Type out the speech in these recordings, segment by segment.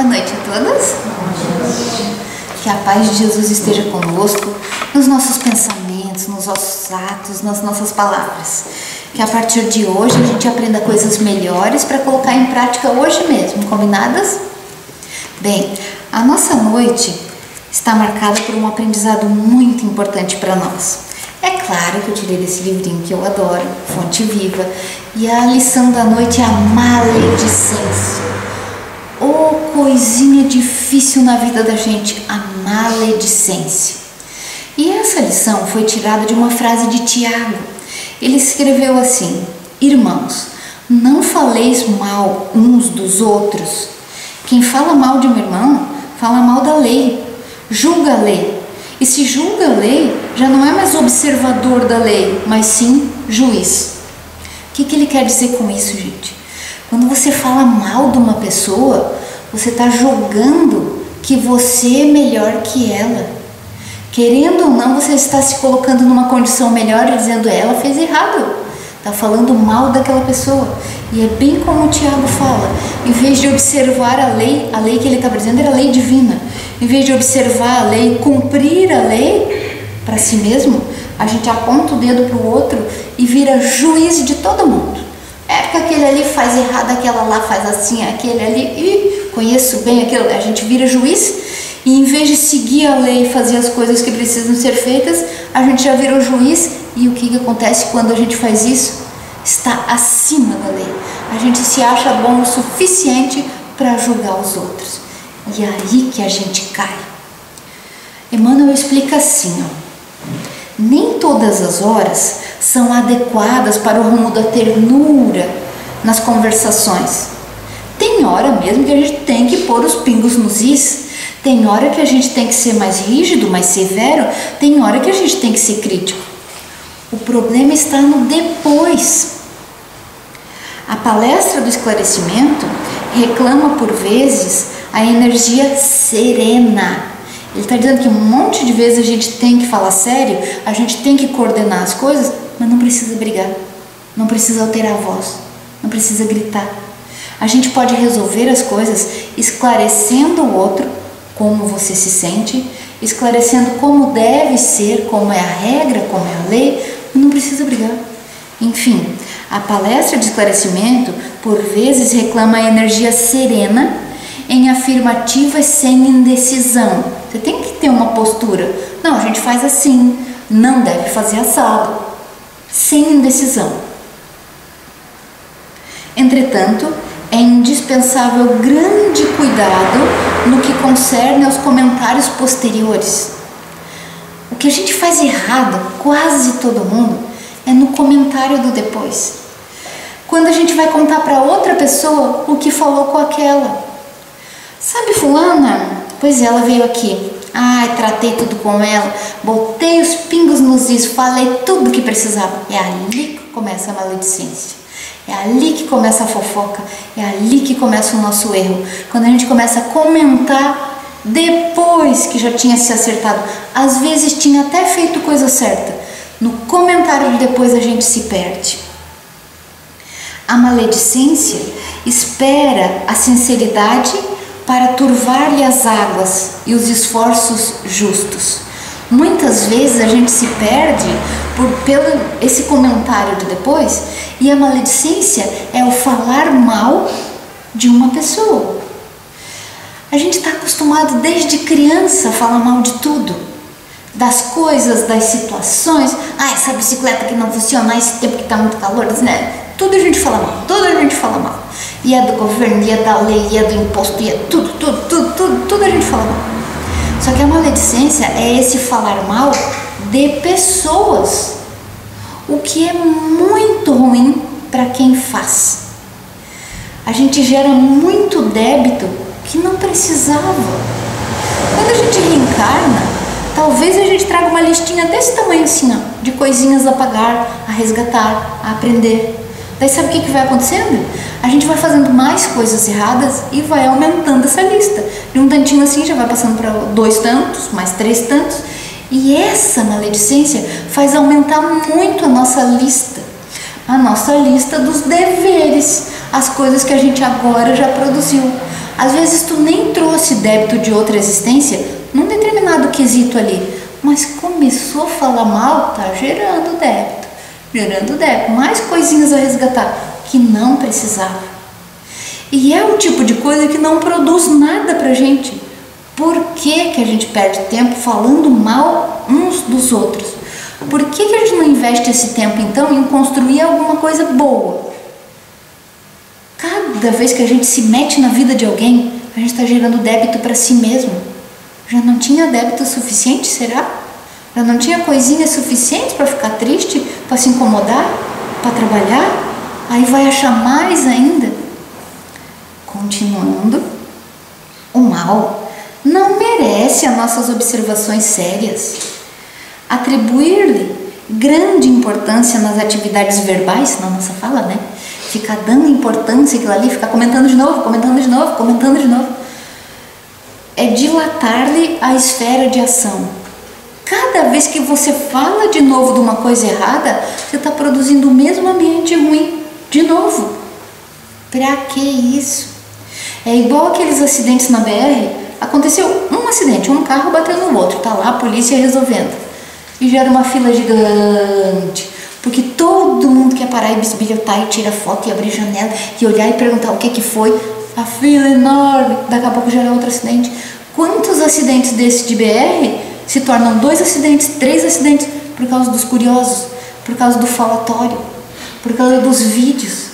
Boa noite a todos. Que a paz de Jesus esteja conosco, nos nossos pensamentos, nos nossos atos, nas nossas palavras. Que a partir de hoje a gente aprenda coisas melhores para colocar em prática hoje mesmo, combinadas? Bem, a nossa noite está marcada por um aprendizado muito importante para nós. É claro que eu tirei desse livrinho que eu adoro, Fonte Viva, e a lição da noite é a maledicência. Oh, coisinha difícil na vida da gente, a maledicência. E essa lição foi tirada de uma frase de Tiago. Ele escreveu assim: irmãos, não faleis mal uns dos outros. Quem fala mal de um irmão, fala mal da lei, julga a lei. E se julga a lei, já não é mais observador da lei, mas sim juiz. O que ele quer dizer com isso, gente? Quando você fala mal de uma pessoa, você está julgando que você é melhor que ela. Querendo ou não, você está se colocando numa condição melhor e dizendo ela fez errado. Está falando mal daquela pessoa. E é bem como o Tiago fala, em vez de observar a lei que ele estava dizendo era a lei divina. Em vez de observar a lei, cumprir a lei para si mesmo, a gente aponta o dedo para o outro e vira juiz de todo mundo. É porque aquele ali faz errado, aquela lá faz assim, aquele ali, conheço bem aquilo, a gente vira juiz e em vez de seguir a lei e fazer as coisas que precisam ser feitas, a gente já virou juiz. E o que acontece quando a gente faz isso? Está acima da lei. A gente se acha bom o suficiente para julgar os outros. E é aí que a gente cai. Emmanuel explica assim, nem todas as horas são adequadas para o rumo da ternura nas conversações. Tem hora mesmo que a gente tem que pôr os pingos nos is. Tem hora que a gente tem que ser mais rígido, mais severo. Tem hora que a gente tem que ser crítico. O problema está no depois. A palestra do esclarecimento reclama por vezes a energia serena. Ele está dizendo que um monte de vezes a gente tem que falar sério, a gente tem que coordenar as coisas, mas não precisa brigar, não precisa alterar a voz, não precisa gritar. A gente pode resolver as coisas esclarecendo o outro como você se sente, esclarecendo como deve ser, como é a regra, como é a lei, mas não precisa brigar. Enfim, a palestra de esclarecimento por vezes reclama a energia serena em afirmativas sem indecisão. Você tem que ter uma postura. Não, a gente faz assim, não deve fazer assado. Sem indecisão. Entretanto, é indispensável grande cuidado no que concerne aos comentários posteriores. O que a gente faz errado, quase todo mundo, é no comentário do depois. Quando a gente vai contar para outra pessoa o que falou com aquela. Sabe fulana? Pois ela veio aqui. Ai, tratei tudo com ela, botei os pingos nos is, falei tudo que precisava. É ali que começa a maledicência. É ali que começa a fofoca. É ali que começa o nosso erro. Quando a gente começa a comentar depois que já tinha se acertado. Às vezes tinha até feito coisa certa. No comentário de depois a gente se perde. A maledicência espera a sinceridade para turvar-lhe as águas e os esforços justos. Muitas vezes a gente se perde pelo esse comentário de depois, e a maledicência é o falar mal de uma pessoa. A gente está acostumado desde criança a falar mal de tudo, das coisas, das situações. Ah, essa bicicleta que não funciona, esse tempo que está muito calor, né? Tudo a gente fala mal, tudo a gente fala mal. E é do governo, e é da lei, e é do imposto, e é tudo a gente fala mal. Só que a maledicência é esse falar mal de pessoas, o que é muito ruim para quem faz. A gente gera muito débito que não precisava. Quando a gente reencarna, talvez a gente traga uma listinha desse tamanho assim, ó, de coisinhas a pagar, a resgatar, a aprender. Daí sabe o que vai acontecendo? A gente vai fazendo mais coisas erradas e vai aumentando essa lista. De um tantinho assim já vai passando para 2 tantos, mais 3 tantos. E essa maledicência faz aumentar muito a nossa lista dos deveres, as coisas que a gente agora já produziu. Às vezes tu nem trouxe débito de outra existência num determinado quesito ali, mas começou a falar mal, tá gerando débito, mais coisinhas a resgatar que não precisava. E é o tipo de coisa que não produz nada pra gente. Por que que a gente perde tempo falando mal uns dos outros? Por que que a gente não investe esse tempo então em construir alguma coisa boa? Cada vez que a gente se mete na vida de alguém, a gente está gerando débito para si mesmo. Já não tinha débito suficiente, será? Já não tinha coisinha suficiente para ficar triste, para se incomodar, para trabalhar? Aí vai achar mais ainda. Continuando, o mal não merece as nossas observações sérias. Atribuir-lhe grande importância nas atividades verbais, na nossa fala, né? Ficar dando importância àquilo ali, ficar comentando de novo, é dilatar-lhe a esfera de ação. Cada vez que você fala de novo de uma coisa errada, você está produzindo o mesmo ambiente ruim de novo. Pra que isso? É igual aqueles acidentes na BR. Aconteceu um acidente, um carro bateu no outro, tá lá a polícia resolvendo. E gera uma fila gigante, porque todo mundo quer parar e bisbilhotar e tirar foto e abrir janela e olhar e perguntar o que que foi. A fila é enorme, daqui a pouco gera outro acidente. Quantos acidentes desses de BR se tornam 2 acidentes, 3 acidentes por causa dos curiosos, por causa do falatório, por causa dos vídeos?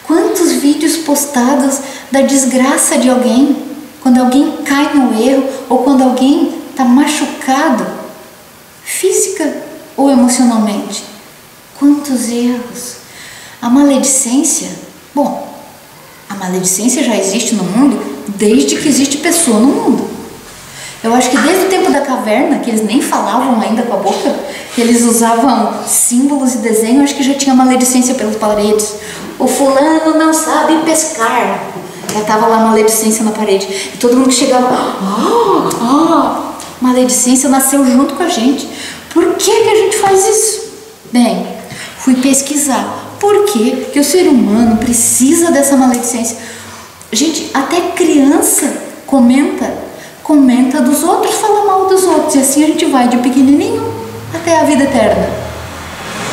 Quantos vídeos postados da desgraça de alguém, quando alguém cai no erro ou quando alguém está machucado, física ou emocionalmente? Quantos erros? A maledicência, bom, a maledicência já existe no mundo desde que existe pessoa no mundo. Eu acho que desde o tempo da caverna, que eles nem falavam ainda com a boca, que eles usavam símbolos e desenho, acho que já tinha maledicência pelas paredes. O fulano não sabe pescar. Já estava lá maledicência na parede. E todo mundo que chegava, maledicência nasceu junto com a gente. Por que que a gente faz isso? Bem, fui pesquisar. Por que que o ser humano precisa dessa maledicência? Gente, até criança comenta dos outros, fala mal dos outros. E assim a gente vai de pequenininho até a vida eterna.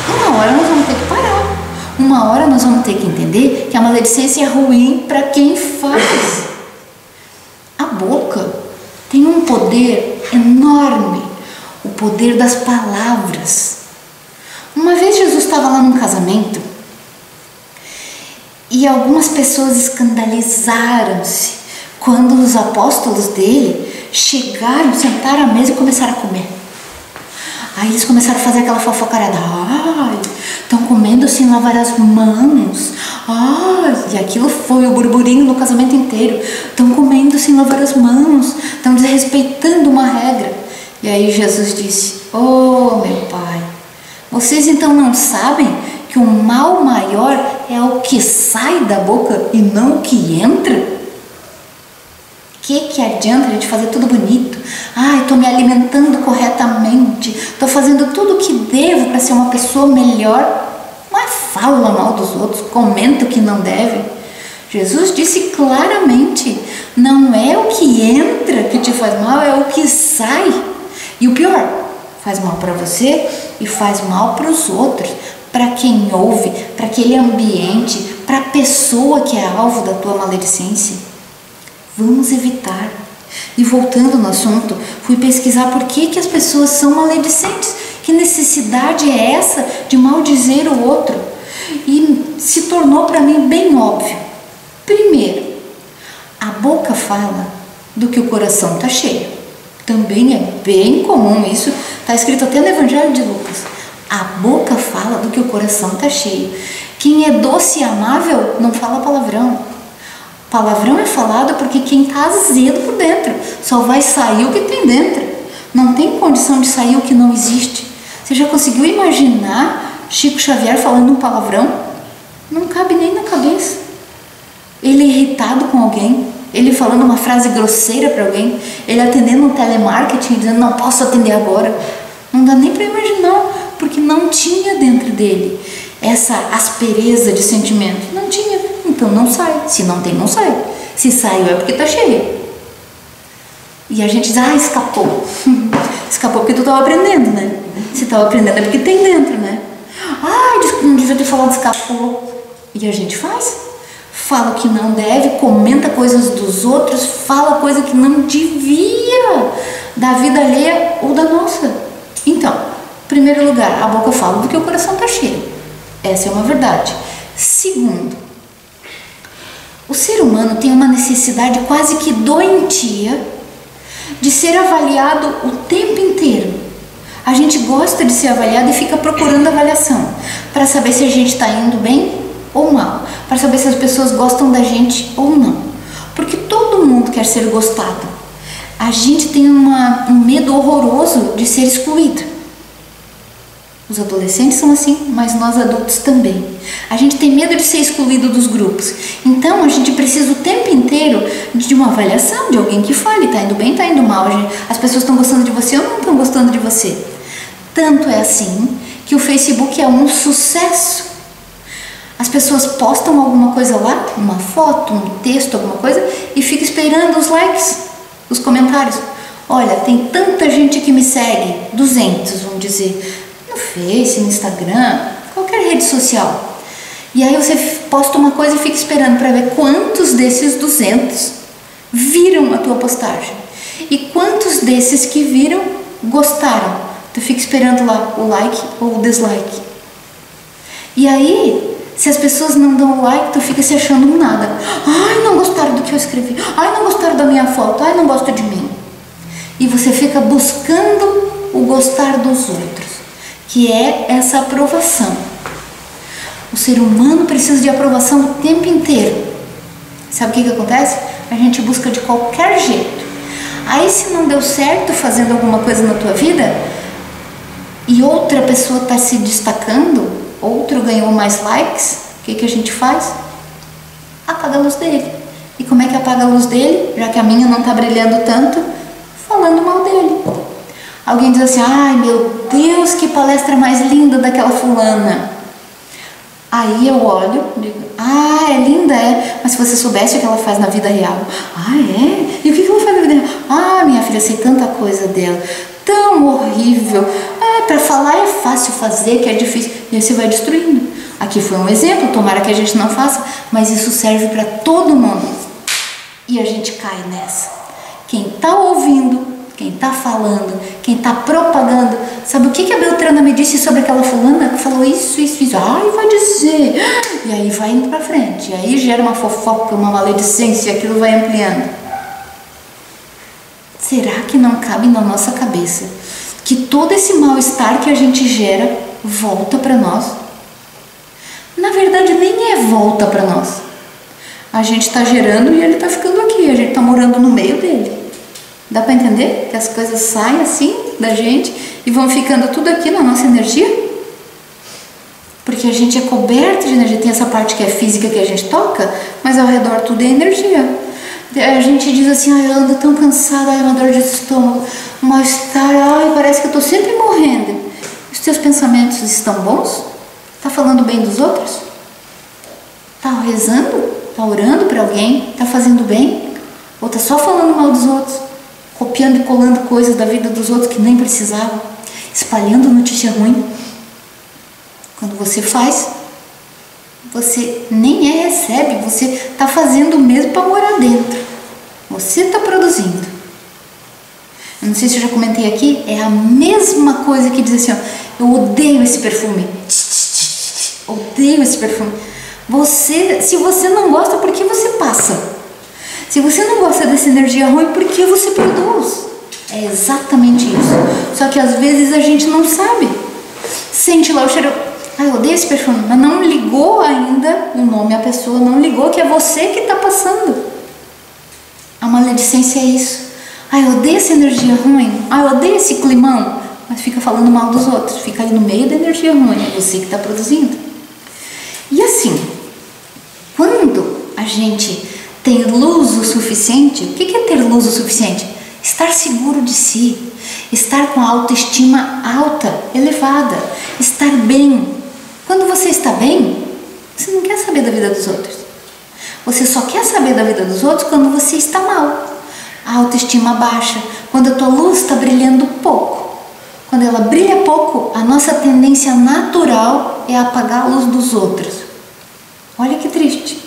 Uma hora nós vamos ter que parar. Uma hora nós vamos ter que entender que a maledicência é ruim para quem faz. A boca tem um poder enorme, o poder das palavras. Uma vez Jesus estava lá num casamento e algumas pessoas escandalizaram-se quando os apóstolos dele chegaram, sentaram à mesa e começaram a comer. Aí eles começaram a fazer aquela fofocarada. Ai, estão comendo sem lavar as mãos. Ai, e aquilo foi o burburinho no casamento inteiro. Estão comendo sem lavar as mãos. Estão desrespeitando uma regra. E aí Jesus disse: oh, meu Pai, vocês então não sabem que o mal maior é o que sai da boca e não o que entra? Que adianta a gente fazer tudo bonito? Ai, estou me alimentando corretamente, estou fazendo tudo o que devo para ser uma pessoa melhor, mas fala mal dos outros, comenta o que não deve. Jesus disse claramente, não é o que entra que te faz mal, é o que sai. E o pior, faz mal para você e faz mal para os outros, para quem ouve, para aquele ambiente, para a pessoa que é alvo da tua maledicência. Vamos evitar. E voltando no assunto, fui pesquisar por que as pessoas são maledicentes. Que necessidade é essa de maldizer o outro? E se tornou para mim bem óbvio. Primeiro, a boca fala do que o coração está cheio. Também é bem comum isso, está escrito até no Evangelho de Lucas. A boca fala do que o coração está cheio. Quem é doce e amável não fala palavrão. Palavrão é falado porque quem está azedo por dentro, só vai sair o que tem dentro. Não tem condição de sair o que não existe. Você já conseguiu imaginar Chico Xavier falando um palavrão? Não cabe nem na cabeça. Ele irritado com alguém, ele falando uma frase grosseira para alguém, ele atendendo um telemarketing dizendo não posso atender agora. Não dá nem para imaginar, porque não tinha dentro dele essa aspereza de sentimento. Não tinha. Então não sai. Se não tem, não sai. Se saiu é porque tá cheio. E a gente diz, escapou. Escapou porque tu estava aprendendo, né? Se estava aprendendo é porque tem dentro, né? Não devia ter falado escapou. E a gente fala o que não deve, comenta coisas dos outros, fala coisa que não devia, da vida alheia ou da nossa. Então, em primeiro lugar, a boca fala do que o coração está cheio. Essa é uma verdade. Segundo, o ser humano tem uma necessidade quase que doentia de ser avaliado o tempo inteiro. A gente gosta de ser avaliado e fica procurando avaliação para saber se a gente está indo bem ou mal, para saber se as pessoas gostam da gente ou não, porque todo mundo quer ser gostado. A gente tem um medo horroroso de ser excluído. Os adolescentes são assim, mas nós adultos também. A gente tem medo de ser excluído dos grupos. Então a gente precisa o tempo inteiro de uma avaliação, de alguém que fale, tá indo bem, tá indo mal, as pessoas estão gostando de você ou não estão gostando de você. Tanto é assim que o Facebook é um sucesso. As pessoas postam alguma coisa lá, uma foto, um texto, alguma coisa, e fica esperando os likes, os comentários. Olha, tem tanta gente que me segue, 200, vamos dizer, no Face, no Instagram, qualquer rede social. E aí você posta uma coisa e fica esperando para ver quantos desses 200 viram a tua postagem. E quantos desses que viram gostaram. Tu fica esperando lá o like ou o dislike. E aí, se as pessoas não dão o like, tu fica se achando um nada. Não gostaram do que eu escrevi. Não gostaram da minha foto. Não gostam de mim. E você fica buscando o gostar dos outros, que é essa aprovação. O ser humano precisa de aprovação o tempo inteiro. Sabe o que acontece? A gente busca de qualquer jeito. Aí se não deu certo fazendo alguma coisa na tua vida e outra pessoa está se destacando, outro ganhou mais likes, o que a gente faz? Apaga a luz dele. E como é que apaga a luz dele? Já que a minha não está brilhando tanto, falando mal dele. Alguém diz assim, meu Deus, que palestra mais linda daquela fulana. Aí eu olho, digo, é linda, mas se você soubesse o que ela faz na vida real. É? E o que ela faz na vida real? Minha filha, sei tanta coisa dela, tão horrível. Para falar é fácil, fazer que é difícil. E aí você vai destruindo. Aqui foi um exemplo, tomara que a gente não faça, mas isso serve para todo mundo. E a gente cai nessa. Quem está ouvindo, quem está falando, quem está propagando, sabe o que a Beltrana me disse sobre aquela fulana que falou isso. Vai dizer. E aí vai indo para frente. E aí gera uma fofoca, uma maledicência, aquilo vai ampliando. Será que não cabe na nossa cabeça que todo esse mal-estar que a gente gera volta para nós? Na verdade, nem é volta para nós. A gente está gerando e ele está ficando aqui. A gente está morando no meio dele. Dá para entender que as coisas saem assim da gente e vão ficando tudo aqui na nossa energia? Porque a gente é coberto de energia. Tem essa parte que é física que a gente toca, mas ao redor tudo é energia. A gente diz assim, eu ando tão cansada, uma dor de estômago, um mal-estar, parece que eu estou sempre morrendo. Os teus pensamentos estão bons? Está falando bem dos outros? Está rezando? Está orando para alguém? Está fazendo bem? Ou está só falando mal dos outros? Copiando e colando coisas da vida dos outros que nem precisavam? Espalhando notícia ruim? Quando você faz, você nem recebe, você está fazendo o mesmo para morar dentro. Você está produzindo. Eu não sei se eu já comentei aqui, é a mesma coisa que diz assim, eu odeio esse perfume. Odeio esse perfume. Se você não gosta, por que você passa? Se você não gosta dessa energia ruim, por que você produz? É exatamente isso. Só que às vezes a gente não sabe. Sente lá o cheiro, eu odeio esse perfume, mas não ligou ainda o nome à pessoa, não ligou que é você que está passando. A maledicência é isso. Eu odeio essa energia ruim, eu odeio esse climão, mas fica falando mal dos outros, fica ali no meio da energia ruim, é você que está produzindo. E assim, quando a gente tem luz o suficiente, o que é ter luz o suficiente? Estar seguro de si, estar com a autoestima alta, elevada, estar bem. Quando você está bem, você não quer saber da vida dos outros. Você só quer saber da vida dos outros quando você está mal. A autoestima baixa, quando a tua luz está brilhando pouco. Quando ela brilha pouco, a nossa tendência natural é apagar a luz dos outros. Olha que triste.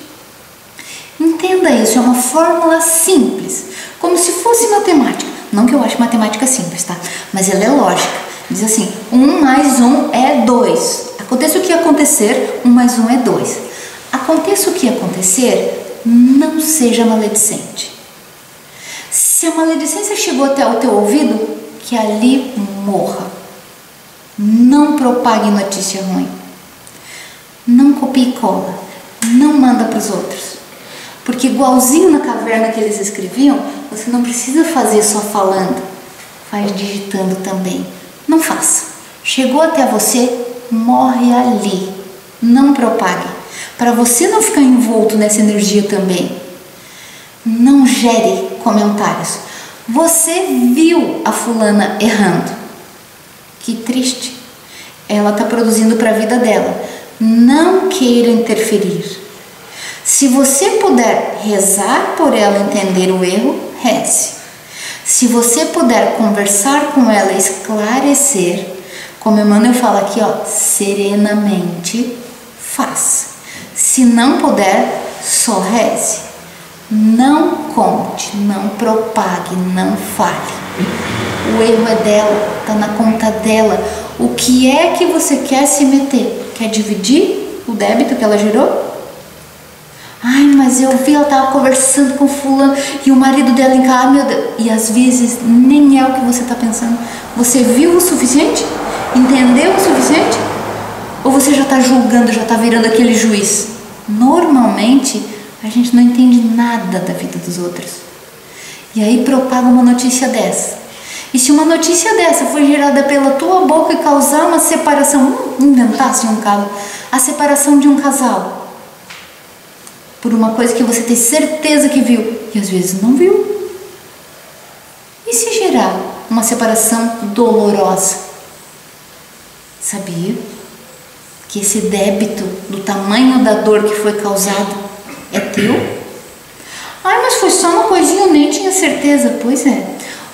Entenda isso, é uma fórmula simples, como se fosse matemática. Não que eu ache matemática simples, tá? Mas ela é lógica. Diz assim, 1 mais 1 é 2. Aconteça o que acontecer, 1 mais 1 é 2. Aconteça o que acontecer, não seja maledicente. Se a maledicência chegou até o teu ouvido, que ali morra. Não propague notícia ruim. Não copie e cola. Não manda para os outros. Porque igualzinho na caverna que eles escreviam, você não precisa fazer só falando. Faz digitando também. Não faça. Chegou até você, morre ali. Não propague. Para você não ficar envolto nessa energia também. Não gere comentários. Você viu a fulana errando. Que triste. Ela está produzindo para a vida dela. Não queira interferir. Se você puder rezar por ela entender o erro, reze. Se você puder conversar com ela, esclarecer, como Emmanuel fala aqui, ó, serenamente, faça. Se não puder, só reze. Não conte, não propague, não fale. O erro é dela, está na conta dela. O que é que você quer se meter? Quer dividir o débito que ela gerou? Ai, mas eu vi, ela estava conversando com fulano e o marido dela em casa, meu Deus. E às vezes nem é o que você está pensando. Você viu o suficiente? Entendeu o suficiente? Ou você já está julgando, já está virando aquele juiz? Normalmente, a gente não entende nada da vida dos outros. E aí propaga uma notícia dessa. E se uma notícia dessa foi gerada pela tua boca e causar uma separação, inventasse um caso, a separação de um casal, por uma coisa que você tem certeza que viu, e às vezes não viu. E se gerar uma separação dolorosa? Sabia que esse débito do tamanho da dor que foi causada é teu? Ai, mas foi só uma coisinha, eu nem tinha certeza. Pois é,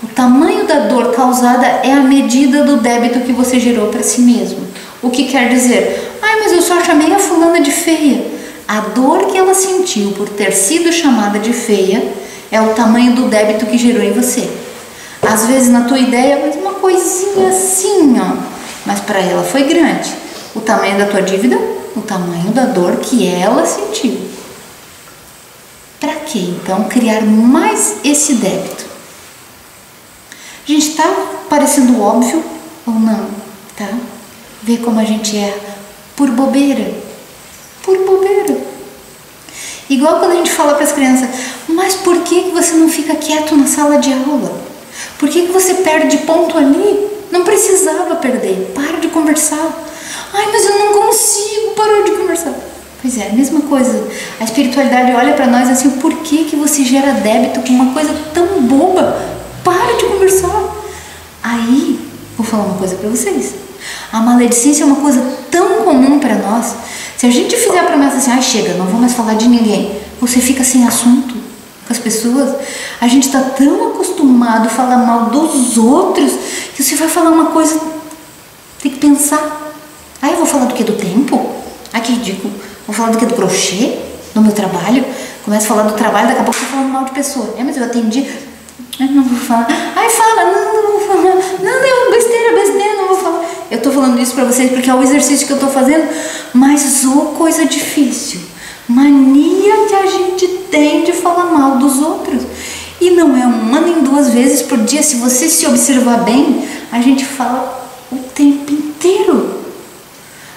o tamanho da dor causada é a medida do débito que você gerou para si mesmo. O que quer dizer? Ai, mas eu só chamei a fulana de feia. A dor que ela sentiu por ter sido chamada de feia é o tamanho do débito que gerou em você. Às vezes na tua ideia, mas uma coisinha assim, ó. Mas para ela foi grande. O tamanho da tua dívida, o tamanho da dor que ela sentiu. Para que então criar mais esse débito? Gente, tá parecendo óbvio ou não? Tá? Vê como a gente é por bobeira. Por bobeira. Igual quando a gente fala para as crianças, mas por que você não fica quieto na sala de aula? Por que você perde ponto ali? Não precisava perder, para de conversar. Ai, mas eu não consigo parar de conversar. Pois é, a mesma coisa. A espiritualidade olha para nós assim, por que você gera débito com uma coisa tão boba? Para de conversar. Aí, vou falar uma coisa para vocês. A maledicência é uma coisa tão comum para nós. Se a gente fizer a promessa assim, ai, chega, não vou mais falar de ninguém, você fica sem assunto com as pessoas. A gente está tão acostumado a falar mal dos outros que você vai falar uma coisa, tem que pensar. Ah, eu vou falar do que? Do tempo? Ah, que ridículo. Vou falar do que? Do crochê? Do meu trabalho? Começo a falar do trabalho, daqui a pouco eu tô falando mal de pessoa. É, mas eu atendi. Ai, não vou falar. Ai, fala. Não vou falar. Não, besteira, não vou falar. Eu tô falando isso pra vocês porque é o exercício que eu tô fazendo. Mas coisa difícil. Mania que a gente tem de falar mal dos outros. E não é uma nem duas vezes por dia. Se você se observar bem, a gente fala o tempo inteiro.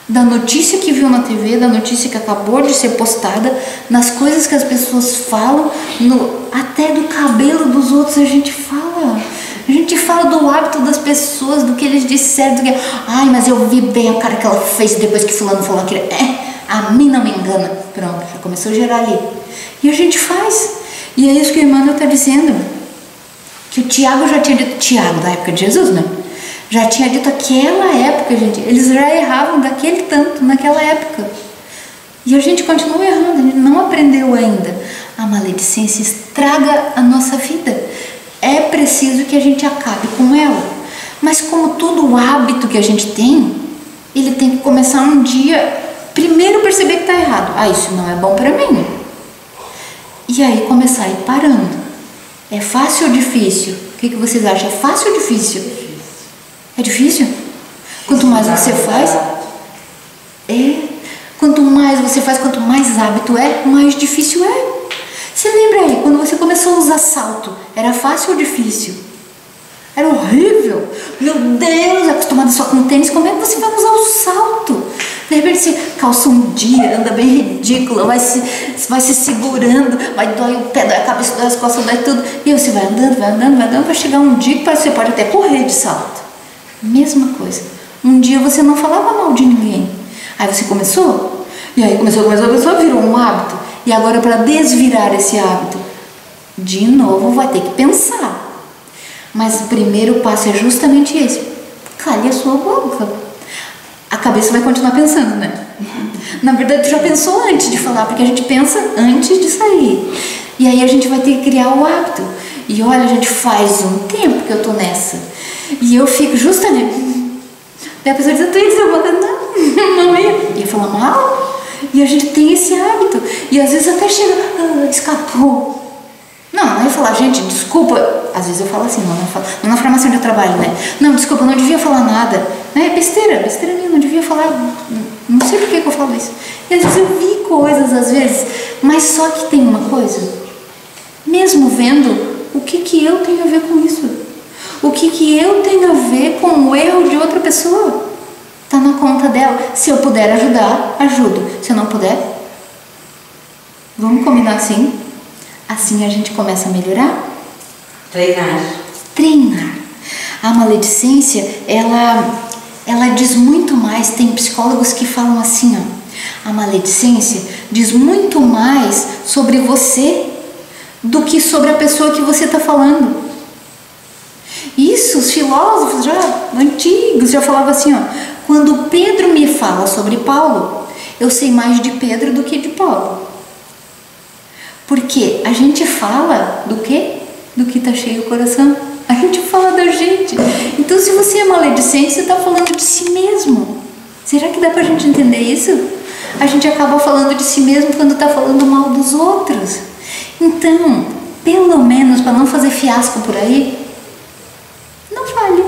Da notícia que viu na TV, da notícia que acabou de ser postada, nas coisas que as pessoas falam, até do cabelo dos outros a gente fala. A gente fala do hábito das pessoas, do que eles disseram, do que... Ai, mas eu vi bem a cara que ela fez depois que fulano falou aquilo. A mim não me engana. Pronto, já começou a gerar ali. E a gente faz. E é isso que o Emmanuel está dizendo. Que o Tiago já tinha dito, Tiago da época de Jesus, né? Já tinha dito aquela época, gente, eles já erravam daquele tanto, naquela época. E a gente continua errando, a gente não aprendeu ainda. A maledicência estraga a nossa vida. É preciso que a gente acabe com ela. Mas como todo hábito que a gente tem, ele tem que começar um dia, primeiro perceber que está errado. Ah, isso não é bom para mim. E aí começar a ir parando. É fácil ou difícil? O que vocês acham? É fácil ou difícil? É difícil? Quanto mais você faz, quanto mais você faz, quanto mais hábito mais difícil é. Você lembra aí, quando você começou a usar salto, era fácil ou difícil? Era horrível. Meu Deus, acostumado só com tênis, como é que você vai usar o salto? De repente você calça um dia, anda bem ridícula, vai se segurando, vai doer o pé, dói a cabeça, dói as costas, dói tudo. E aí você vai andando, vai chegar um dia que você pode até correr de salto. Mesma coisa. Um dia você não falava mal de ninguém. Aí você começou, e aí começou, a pessoa virou um hábito. E agora, para desvirar esse hábito, de novo vai ter que pensar. Mas o primeiro passo é justamente esse. Cale a sua boca. A cabeça vai continuar pensando, né? Na verdade, tu já pensou antes de falar, porque a gente pensa antes de sair. E aí a gente vai ter que criar o hábito. E olha, a gente faz um tempo que eu tô nessa. E eu fico justamente... Daí a pessoa diz, tu ia dizer alguma coisa? Não ia falar mal. E a gente tem esse hábito. E às vezes até chega, escapou. Não ia falar, gente, desculpa. Às vezes eu falo assim, não na formação de trabalho, né? Não, desculpa, não devia falar nada. É besteira minha, não devia falar. Não sei por que eu falo isso. E às vezes eu vi coisas, mas só que tem uma coisa. Mesmo vendo, o que eu tenho a ver com isso? O que eu tenho a ver com o erro de outra pessoa? Tá na conta dela. Se eu puder ajudar, ajudo. Se eu não puder, vamos combinar assim? Assim a gente começa a melhorar? Treinar. A maledicência, ela diz muito mais. Tem psicólogos que falam assim, ó. A maledicência diz muito mais sobre você do que sobre a pessoa que você está falando. Isso, os filósofos já antigos já falavam assim, ó. Quando Pedro me fala sobre Paulo, eu sei mais de Pedro do que de Paulo. Porque a gente fala do quê? Do que está cheio o coração. A gente fala da gente. Então, se você é maledicente, você está falando de si mesmo. Será que dá para a gente entender isso? A gente acaba falando de si mesmo quando está falando mal dos outros. Então, pelo menos para não fazer fiasco por aí, não vale.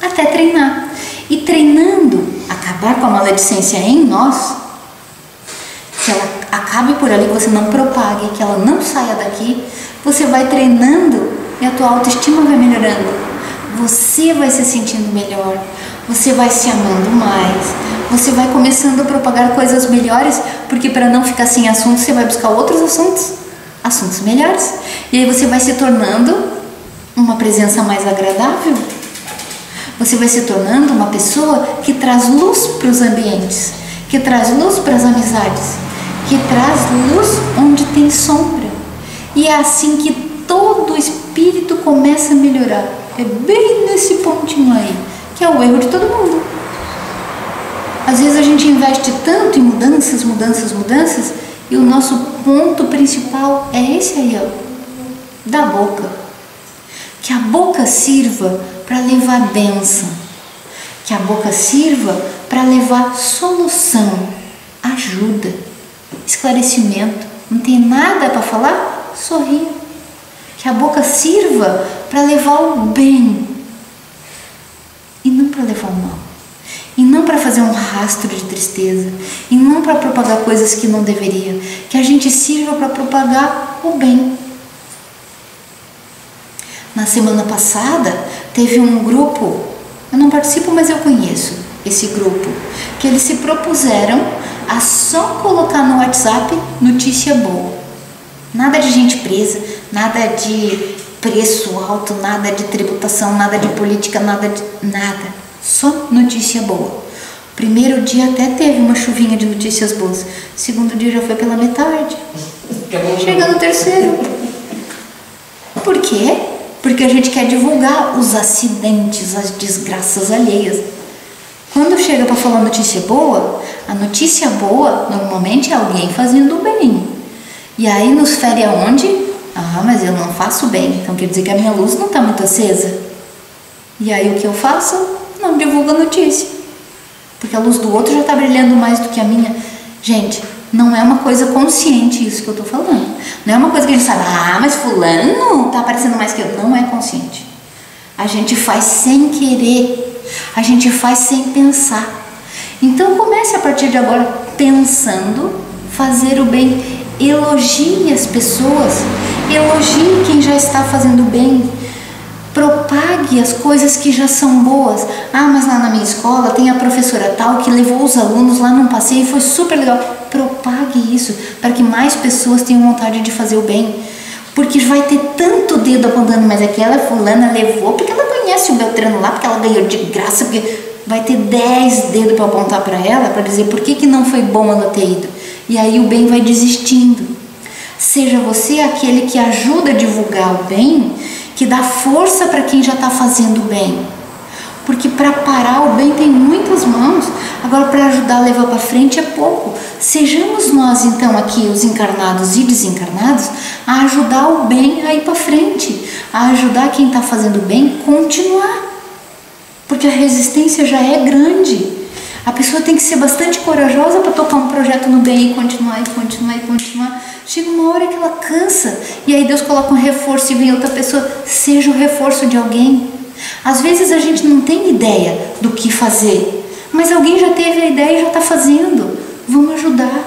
Até treinar. E treinando, acabar com a maledicência em nós, que ela acabe por ali, que você não propague, que ela não saia daqui, você vai treinando e a tua autoestima vai melhorando. Você vai se sentindo melhor, você vai se amando mais, você vai começando a propagar coisas melhores, porque para não ficar sem assunto, você vai buscar outros assuntos melhores. E aí você vai se tornando uma presença mais agradável. Você vai se tornando uma pessoa que traz luz para os ambientes, que traz luz para as amizades, que traz luz onde tem sombra. E é assim que todo o espírito começa a melhorar. É bem nesse pontinho aí, que é o erro de todo mundo. Às vezes a gente investe tanto em mudanças, e o nosso ponto principal é esse aí, ó, da boca. Que a boca sirva para levar bênção, que a boca sirva para levar solução, ajuda, esclarecimento. Não tem nada para falar? Sorria. Que a boca sirva para levar o bem e não para levar o mal, e não para fazer um rastro de tristeza, e não para propagar coisas que não deveria. Que a gente sirva para propagar o bem. Na semana passada teve um grupo, eu não participo, mas eu conheço esse grupo, que eles se propuseram a só colocar no WhatsApp notícia boa. Nada de gente presa, nada de preço alto, nada de tributação, nada de política, nada. Só notícia boa. Primeiro dia até teve uma chuvinha de notícias boas. Segundo dia já foi pela metade. Chega no terceiro. Por quê? Porque a gente quer divulgar os acidentes, as desgraças alheias. Quando chega para falar notícia boa, a notícia boa normalmente é alguém fazendo bem. E aí nos fere aonde? Ah, mas eu não faço bem, então quer dizer que a minha luz não está muito acesa. E aí o que eu faço? Não divulgo a notícia, porque a luz do outro já está brilhando mais do que a minha. Gente, não é uma coisa consciente isso que eu estou falando. Não é uma coisa que a gente sabe, ah, mas fulano está aparecendo mais que eu. Não é consciente. A gente faz sem querer, a gente faz sem pensar. Então comece a partir de agora pensando, fazer o bem. Elogie as pessoas, elogie quem já está fazendo bem, propague as coisas que já são boas. Ah, mas lá na minha escola tem a professora tal que levou os alunos lá num passeio e foi super legal. Propague isso para que mais pessoas tenham vontade de fazer o bem, porque vai ter tanto dedo apontando, mas aquela fulana levou porque ela conhece o Beltrano lá, porque ela ganhou de graça, porque vai ter 10 dedos para apontar para ela, para dizer por que não foi bom ela ter ido. E aí o bem vai desistindo. Seja você aquele que ajuda a divulgar o bem, que dá força para quem já está fazendo o bem. Porque para parar o bem tem muitas mãos, agora para ajudar a levar para frente é pouco. Sejamos nós então aqui, os encarnados e desencarnados, a ajudar o bem a ir para frente, a ajudar quem está fazendo o bem a continuar. Porque a resistência já é grande. A pessoa tem que ser bastante corajosa para tocar um projeto no bem e continuar, e continuar, e continuar. Chega uma hora que ela cansa, e aí Deus coloca um reforço e vem outra pessoa, seja o reforço de alguém. Às vezes a gente não tem ideia do que fazer, mas alguém já teve a ideia e já está fazendo. Vamos ajudar,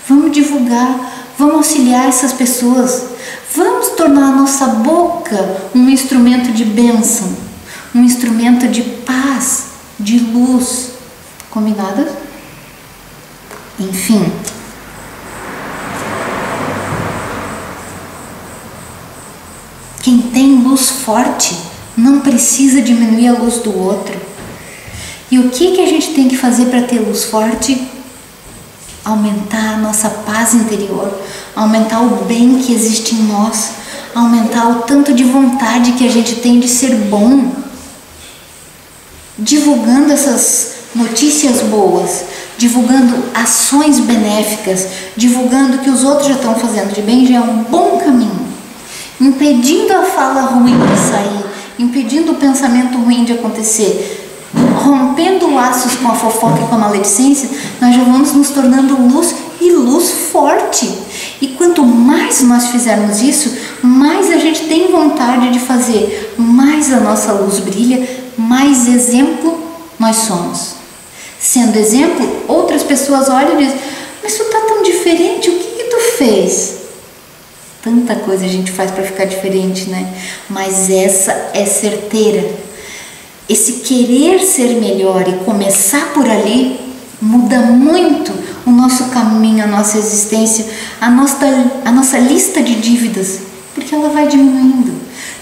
vamos divulgar, vamos auxiliar essas pessoas. Vamos tornar a nossa boca um instrumento de bênção, um instrumento de paz, de luz. Combinado? Enfim. Quem tem luz forte não precisa diminuir a luz do outro. E o que a gente tem que fazer para ter luz forte? Aumentar a nossa paz interior, aumentar o bem que existe em nós, aumentar o tanto de vontade que a gente tem de ser bom. Divulgando essas notícias boas, divulgando ações benéficas, divulgando que os outros já estão fazendo de bem, já é um bom caminho. Impedindo a fala ruim de sair, impedindo o pensamento ruim de acontecer, rompendo laços com a fofoca e com a maledicência, nós já vamos nos tornando luz e luz forte. E quanto mais nós fizermos isso, mais a gente tem vontade de fazer, mais a nossa luz brilha, mais exemplo nós somos. Sendo exemplo, outras pessoas olham e dizem, mas tu tá tão diferente, o que tu fez? Tanta coisa a gente faz para ficar diferente, né? Mas essa é certeira. Esse querer ser melhor e começar por ali muda muito o nosso caminho, a nossa existência, a nossa lista de dívidas, porque ela vai diminuindo.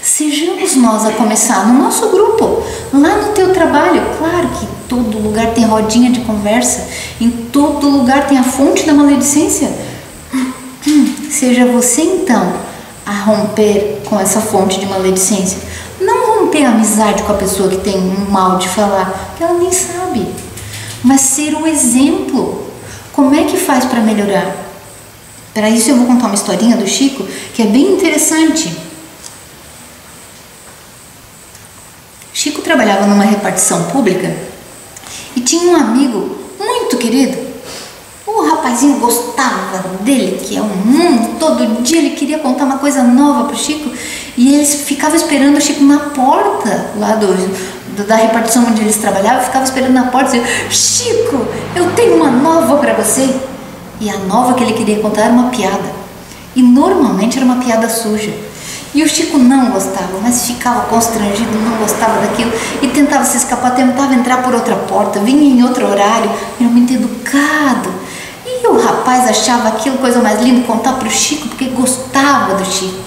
Sejamos nós a começar no nosso grupo, lá no teu trabalho. Claro que em todo lugar tem rodinha de conversa, em todo lugar tem a fonte da maledicência. Seja você então a romper com essa fonte de maledicência. Não romper a amizade com a pessoa que tem um mal de falar, que ela nem sabe, mas ser o exemplo. Como é que faz para melhorar? Para isso eu vou contar uma historinha do Chico que é bem interessante. Chico trabalhava numa repartição pública e tinha um amigo muito querido. O rapazinho gostava dele, que é um mundo, todo dia ele queria contar uma coisa nova para o Chico e eles ficavam esperando o Chico na porta lá da repartição onde eles trabalhavam, ficava esperando na porta e dizia, Chico, eu tenho uma nova para você. E a nova que ele queria contar era uma piada, e normalmente era uma piada suja. E o Chico não gostava, mas ficava constrangido, não gostava daquilo e tentava se escapar, tentava entrar por outra porta, vinha em outro horário, era muito educado. E o rapaz achava aquilo coisa mais linda, contar para o Chico, porque gostava do Chico.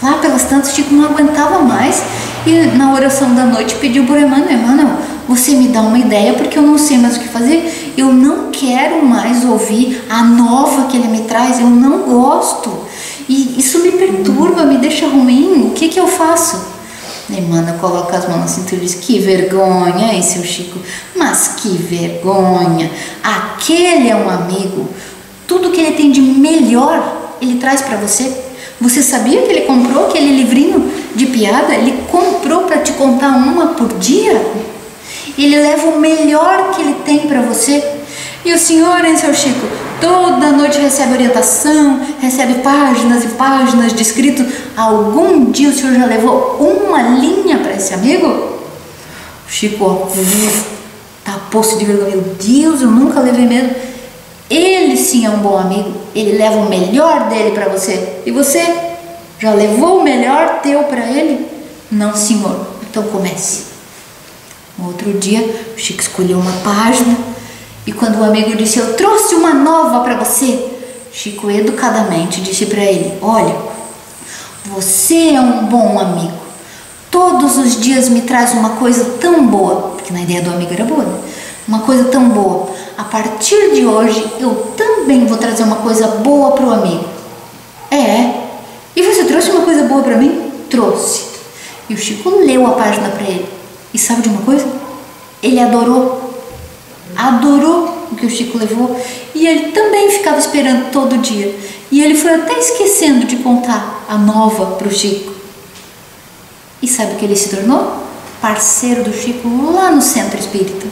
Lá pelas tantas, o Chico não aguentava mais e na oração da noite pediu para o Emmanuel, você me dá uma ideia porque eu não sei mais o que fazer, eu não quero mais ouvir a nova que ele me traz, eu não gosto. E isso me perturba, me deixa ruim, o que eu faço? Emmanuel coloca as mãos na cintura e diz: que vergonha, hein, seu Chico? Mas que vergonha! Aquele é um amigo. Tudo que ele tem de melhor, ele traz para você. Você sabia que ele comprou aquele livrinho de piada? Ele comprou para te contar uma por dia. Ele leva o melhor que ele tem para você. E o senhor, hein, seu Chico, toda noite recebe orientação, recebe páginas e páginas de escrito. Algum dia o senhor já levou uma linha para esse amigo? O Chico, ó, tapou-se de vergonha. Meu Deus, eu nunca levei mesmo. Ele sim é um bom amigo. Ele leva o melhor dele para você. E você já levou o melhor teu para ele? Não, senhor. Então comece. No outro dia, o Chico escolheu uma página. E quando o amigo disse: eu trouxe uma nova para você, Chico educadamente disse para ele: olha, você é um bom amigo. Todos os dias me traz uma coisa tão boa, porque na ideia do amigo era boa, né? Uma coisa tão boa. A partir de hoje, eu também vou trazer uma coisa boa para o amigo. E você trouxe uma coisa boa para mim? Trouxe. E o Chico leu a página para ele. E sabe de uma coisa? Ele adorou o que o Chico levou, e ele também ficava esperando todo dia, e ele foi até esquecendo de contar a nova para o Chico. E sabe o que ele se tornou? Parceiro do Chico lá no centro espírita.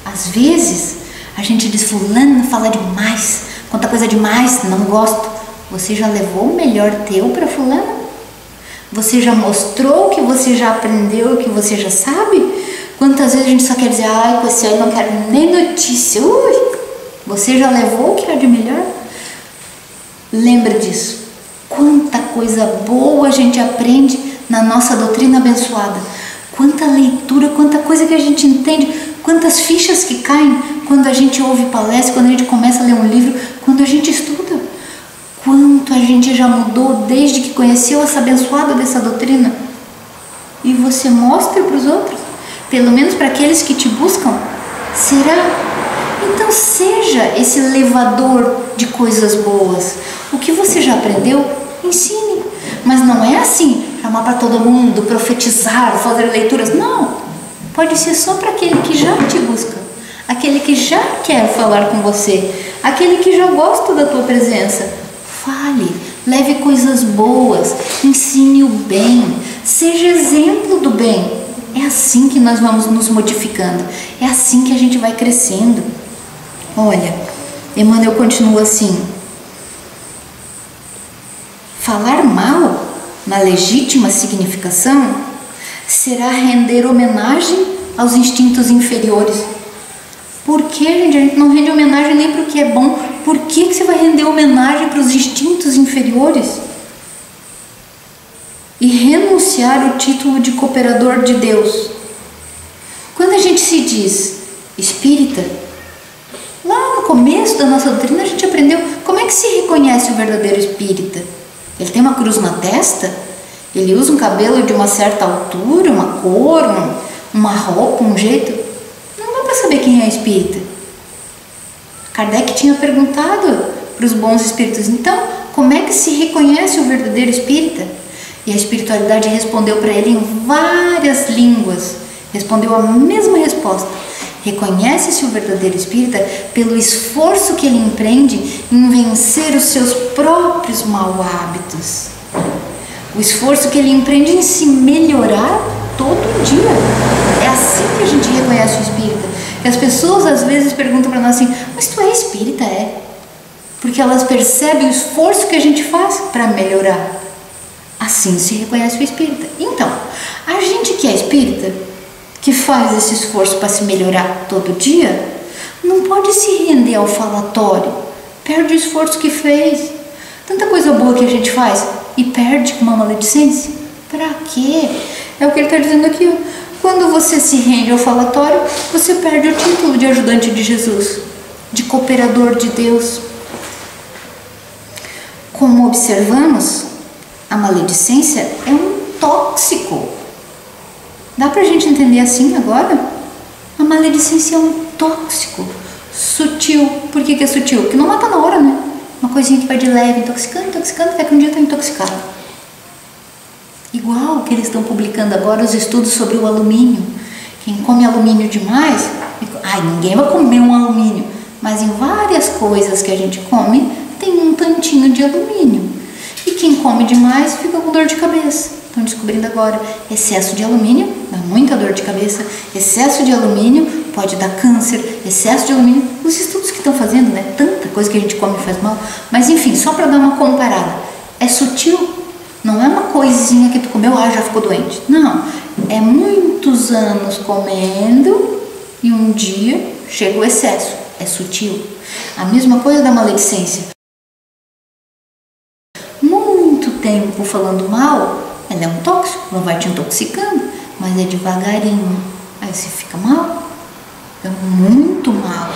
Às vezes a gente diz: fulano fala demais, conta coisa demais, não gosto. Você já levou o melhor teu para fulano? Você já mostrou o que você já aprendeu, o que você já sabe? Quantas vezes a gente só quer dizer: ai, com esse aí não quero nem notícia. Você já levou o que é de melhor? Lembra disso. Quanta coisa boa a gente aprende na nossa doutrina abençoada. Quanta leitura, quanta coisa que a gente entende. Quantas fichas que caem quando a gente ouve palestra, quando a gente começa a ler um livro, quando a gente estuda. Quanto a gente já mudou desde que conheceu essa abençoada dessa doutrina. E você mostra para os outros? Pelo menos para aqueles que te buscam? Será? Então seja esse levador de coisas boas. O que você já aprendeu, ensine. Mas não é assim, chamar para todo mundo, profetizar, fazer leituras. Não. Pode ser só para aquele que já te busca. Aquele que já quer falar com você. Aquele que já gosta da tua presença. Fale, leve coisas boas, ensine o bem, seja exemplo do bem. É assim que nós vamos nos modificando, é assim que a gente vai crescendo. Olha, Emmanuel continua assim: falar mal, na legítima significação, será render homenagem aos instintos inferiores. Por que, gente? A gente não rende homenagem nem para o que é bom. Por que você vai render homenagem para os instintos inferiores? E renunciar o título de cooperador de Deus. Quando a gente se diz espírita, lá no começo da nossa doutrina a gente aprendeu como é que se reconhece o verdadeiro espírita. Ele tem uma cruz na testa? Ele usa um cabelo de uma certa altura, uma cor, uma roupa, um jeito? Não dá para saber quem é espírita. Kardec tinha perguntado para os bons espíritos: então, como é que se reconhece o verdadeiro espírita? E a espiritualidade respondeu para ele em várias línguas. Respondeu a mesma resposta: reconhece-se o verdadeiro espírita pelo esforço que ele empreende em vencer os seus próprios maus hábitos. O esforço que ele empreende em se melhorar todo dia. É assim que a gente reconhece o espírita. E as pessoas às vezes perguntam para nós assim: mas tu é espírita? É. Porque elas percebem o esforço que a gente faz para melhorar. Assim se reconhece o espírita. Então, a gente que é espírita, que faz esse esforço para se melhorar todo dia, não pode se render ao falatório. Perde o esforço que fez. Tanta coisa boa que a gente faz e perde com uma maledicência. Para quê? É o que ele está dizendo aqui, ó. Quando você se rende ao falatório, você perde o título de ajudante de Jesus, de cooperador de Deus. Como observamos, a maledicência é um tóxico. Dá pra gente entender assim agora? A maledicência é um tóxico, sutil. Por que é sutil? Porque não mata na hora, né? Uma coisinha que vai de leve, intoxicando, vai que um dia tá intoxicado. Igual que eles estão publicando agora os estudos sobre o alumínio. Quem come alumínio demais, ninguém vai comer um alumínio, mas em várias coisas que a gente come tem um tantinho de alumínio. E quem come demais fica com dor de cabeça. Estão descobrindo agora, excesso de alumínio dá muita dor de cabeça, excesso de alumínio pode dar câncer, excesso de alumínio, os estudos que estão fazendo, né? Tanta coisa que a gente come faz mal, mas enfim, só para dar uma comparada, é sutil, não é uma coisinha que tu comeu, já ficou doente, não, é muitos anos comendo e um dia chega o excesso, é sutil. A mesma coisa da maledicência, muito tempo falando mal, ela é um tóxico, não vai te intoxicando, mas é devagarinho, aí você fica mal, fica muito mal.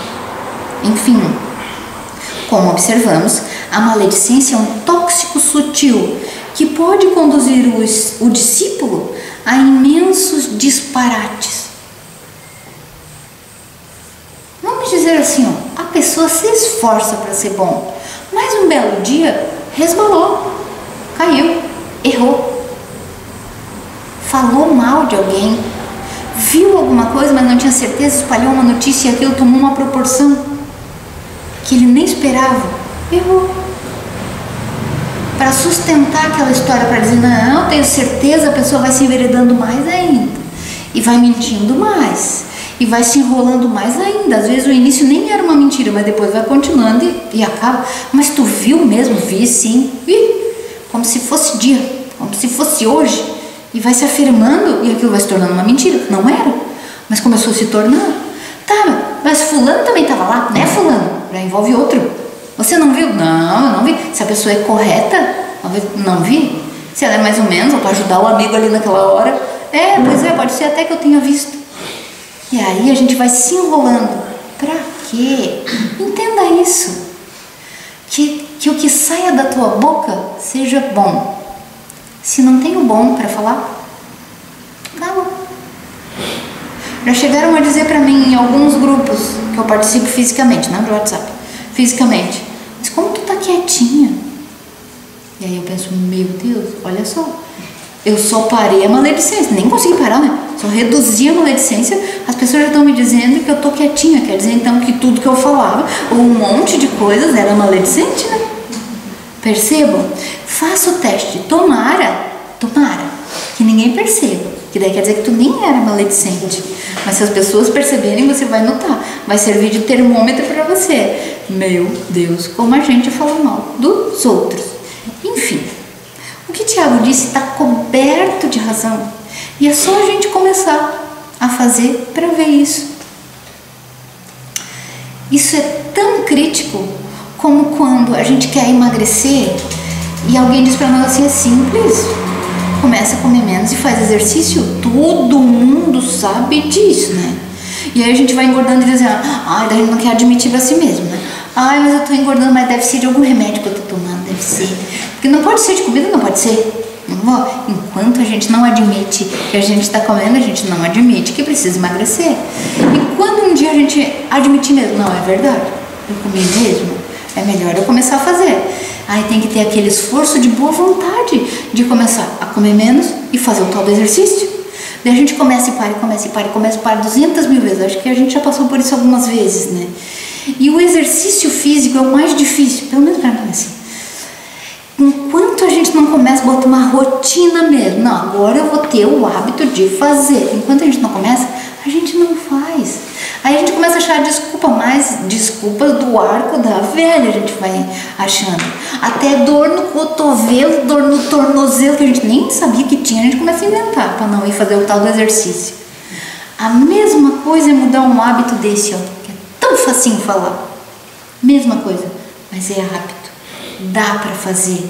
Enfim, como observamos, a maledicência é um tóxico sutil que pode conduzir o discípulo a imensos disparates. Vamos dizer assim, a pessoa se esforça para ser bom, mas um belo dia resbalou, caiu, errou, falou mal de alguém, viu alguma coisa, mas não tinha certeza, espalhou uma notícia e aquilo tomou uma proporção que ele nem esperava, errou. Para sustentar aquela história, para dizer, não, tenho certeza, a pessoa vai se enveredando mais ainda, e vai mentindo mais, e vai se enrolando mais ainda. Às vezes o início nem era uma mentira, mas depois vai continuando e acaba. Mas tu viu mesmo? Vi sim, vi, como se fosse dia, como se fosse hoje. E vai se afirmando e aquilo vai se tornando uma mentira. Não era, mas começou a se tornar. Tá, mas fulano também estava lá, né, fulano? Já envolve outro. Você não viu? Não, eu não vi. Se a pessoa é correta, não vi. Se ela é mais ou menos, ou para ajudar o amigo ali naquela hora. Pois é, pode ser até que eu tenha visto. E aí a gente vai se enrolando. Pra quê? Entenda isso. Que o que saia da tua boca seja bom. Se não tem o bom para falar, cala. Já chegaram a dizer para mim em alguns grupos que eu participo fisicamente, não do WhatsApp, fisicamente, mas como tu tá quietinha? E aí eu penso, meu Deus, olha só, eu só parei a maledicência, nem consegui parar, né? Só reduzi a maledicência, as pessoas já estão me dizendo que eu tô quietinha, quer dizer então que tudo que eu falava, ou um monte de coisas era maledicente, né? Percebam? Faça o teste, tomara que ninguém perceba, que daí quer dizer que tu nem era maledicente, mas se as pessoas perceberem, você vai notar, vai servir de termômetro para você. Meu Deus, como a gente fala mal dos outros. Enfim, o que Tiago disse está coberto de razão, e é só a gente começar a fazer para ver isso. Isso é tão crítico como quando a gente quer emagrecer e alguém diz para nós assim, é simples, começa a comer menos e faz exercício. Todo mundo sabe disso, né? E aí a gente vai engordando e dizendo, daí a gente não quer admitir pra si mesmo, né? Mas eu tô engordando, mas deve ser de algum remédio que eu tô tomando, deve ser. Porque não pode ser de comida, não pode ser. Enquanto a gente não admite que a gente tá comendo, a gente não admite que precisa emagrecer. E quando um dia a gente admitir mesmo, não, é verdade, eu comi mesmo, é melhor eu começar a fazer. Aí tem que ter aquele esforço de boa vontade de começar a comer menos e fazer o tal do exercício. Daí a gente começa e para 200 mil vezes. Acho que a gente já passou por isso algumas vezes, né? E o exercício físico é o mais difícil, pelo menos para mim, assim. Enquanto a gente não começa a botar uma rotina mesmo, não, agora eu vou ter o hábito de fazer. Enquanto a gente não começa, a gente não faz. Aí a gente começa a achar desculpa, mais desculpas do arco da velha, a gente vai achando. Até dor no cotovelo, dor no tornozelo, que a gente nem sabia que tinha, a gente começa a inventar para não ir fazer o tal do exercício. A mesma coisa é mudar um hábito desse, que é tão facinho falar. Mesma coisa, mas é hábito. Dá para fazer.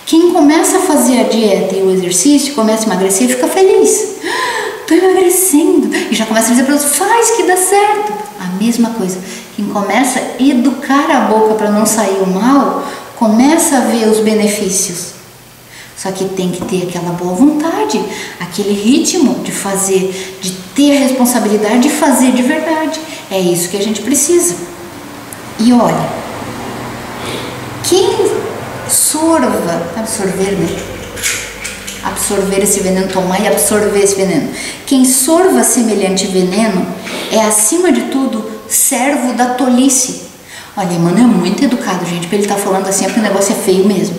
Quem começa a fazer a dieta e o exercício, começa a emagrecer e fica feliz. Tô emagrecendo. E já começa a dizer para os outros, faz que dá certo. A mesma coisa. Quem começa a educar a boca para não sair o mal, começa a ver os benefícios. Só que tem que ter aquela boa vontade, aquele ritmo de fazer, de ter a responsabilidade de fazer de verdade. É isso que a gente precisa. E olha, quem absorver, né? absorver esse veneno, tomar e absorver esse veneno. Quem sorva semelhante veneno é, acima de tudo, servo da tolice. Olha, Emmanuel é muito educado, gente, porque ele tá falando assim, é porque o negócio é feio mesmo.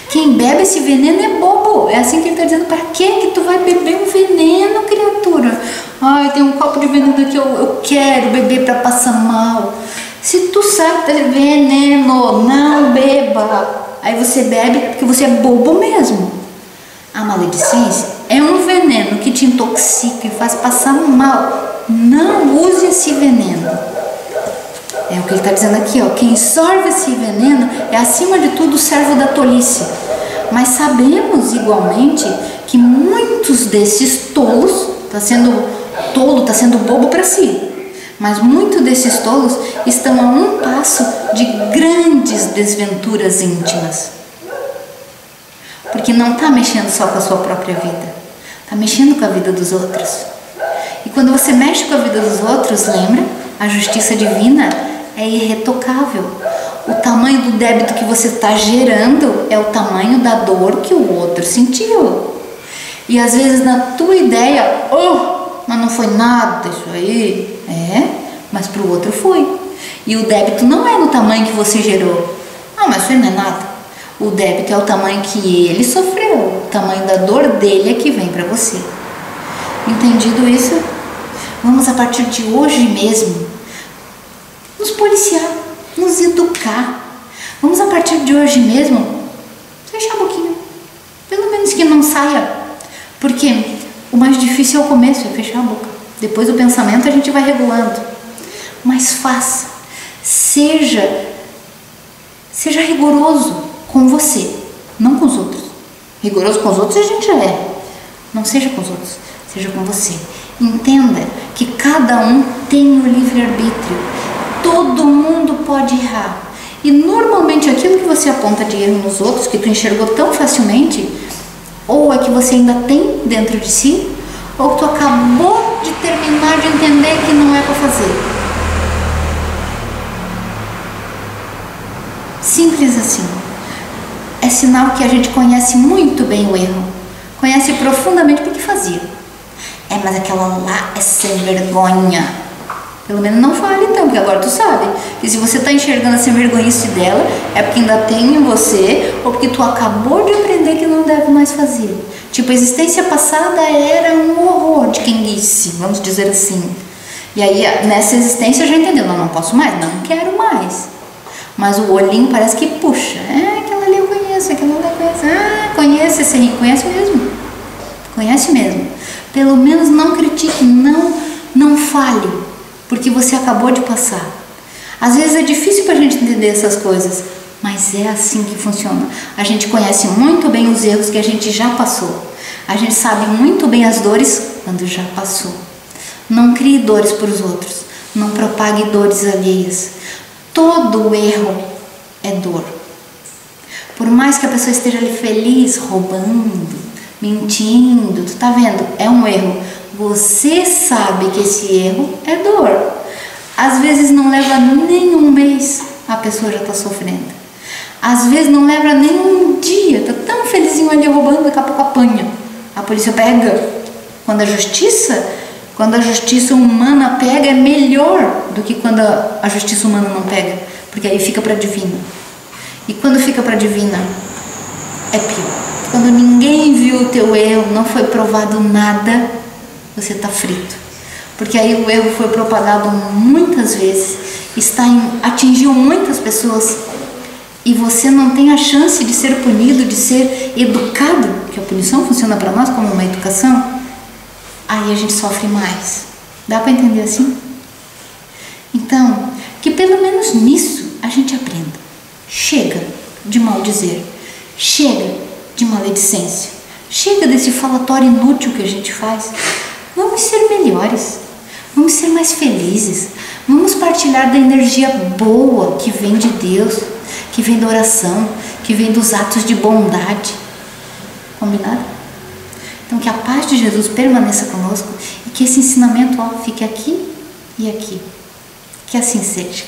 Quem bebe esse veneno é bobo. É assim que ele tá dizendo. Para que tu vai beber um veneno, criatura? Ai, tem um copo de veneno aqui, eu quero beber para passar mal. Se tu sabe que é veneno, não beba. Aí você bebe porque você é bobo mesmo. A maledicência é um veneno que te intoxica e faz passar mal. Não use esse veneno. É o que ele está dizendo aqui, ó. Quem sorve esse veneno é, acima de tudo, servo da tolice. Mas sabemos igualmente que muitos desses tolos, está sendo tolo, está sendo bobo para si, mas muitos desses tolos estão a um passo de grandes desventuras íntimas. Porque não está mexendo só com a sua própria vida, está mexendo com a vida dos outros. E quando você mexe com a vida dos outros, lembra? A justiça divina é irretocável. O tamanho do débito que você está gerando é o tamanho da dor que o outro sentiu. E às vezes na tua ideia, mas não foi nada isso aí. Mas para o outro foi. E o débito não é no tamanho que você gerou. Mas isso aí não é nada. O débito é o tamanho que ele sofreu. O tamanho da dor dele é que vem para você. Entendido isso? Vamos, a partir de hoje mesmo, nos policiar, nos educar. Vamos, a partir de hoje mesmo, fechar a boquinha. Pelo menos que não saia. Porque o mais difícil é o começo, é fechar a boca. Depois do pensamento a gente vai regulando. Mas faça. Seja rigoroso com você, não com os outros. Rigoroso com os outros a gente já é. Não seja com os outros, seja com você. Entenda que cada um tem o livre-arbítrio. Todo mundo pode errar. E normalmente aquilo que você aponta de erro nos outros, que tu enxergou tão facilmente, ou é que você ainda tem dentro de si, ou que tu acabou de terminar de entender que não é para fazer. Simples assim. É sinal que a gente conhece muito bem o erro. Conhece profundamente porque fazia. Mas aquela lá é sem vergonha. Pelo menos não fale então, porque agora tu sabe. E se você está enxergando a sem vergonhice dela, é porque ainda tem em você, ou porque tu acabou de aprender que não deve mais fazer. Tipo, a existência passada era um horror de quem disse, vamos dizer assim. E aí, nessa existência, eu já entendeu, não posso mais, não quero mais. Mas o olhinho parece que puxa. Aquela ali eu conheço, aquela ali eu conheço. Conhece esse aí, conhece mesmo. Conhece mesmo. Pelo menos não critique, não fale, porque você acabou de passar. Às vezes é difícil para a gente entender essas coisas, mas é assim que funciona. A gente conhece muito bem os erros que a gente já passou. A gente sabe muito bem as dores quando já passou. Não crie dores para os outros. Não propague dores alheias. Todo erro é dor. Por mais que a pessoa esteja ali feliz, roubando, mentindo, tu tá vendo? É um erro. Você sabe que esse erro é dor. Às vezes não leva nem um mês, a pessoa já está sofrendo. Às vezes não leva nem um dia, tá tão felizinho ali roubando, daqui a pouco apanha. A polícia pega. Quando a justiça humana pega, é melhor do que quando a justiça humana não pega, porque aí fica para a divina. E quando fica para a divina, é pior. Quando ninguém viu o teu erro, não foi provado nada, você está frito. Porque aí o erro foi propagado muitas vezes, atingiu muitas pessoas, e você não tem a chance de ser punido, de ser educado, porque a punição funciona para nós como uma educação. Aí a gente sofre mais. Dá para entender assim? Então, que pelo menos nisso a gente aprenda. Chega de maldizer. Chega de maledicência. Chega desse falatório inútil que a gente faz. Vamos ser melhores. Vamos ser mais felizes. Vamos partilhar da energia boa que vem de Deus, que vem da oração, que vem dos atos de bondade. Combinado? Então que a paz de Jesus permaneça conosco e que esse ensinamento fique aqui e aqui. Que assim seja.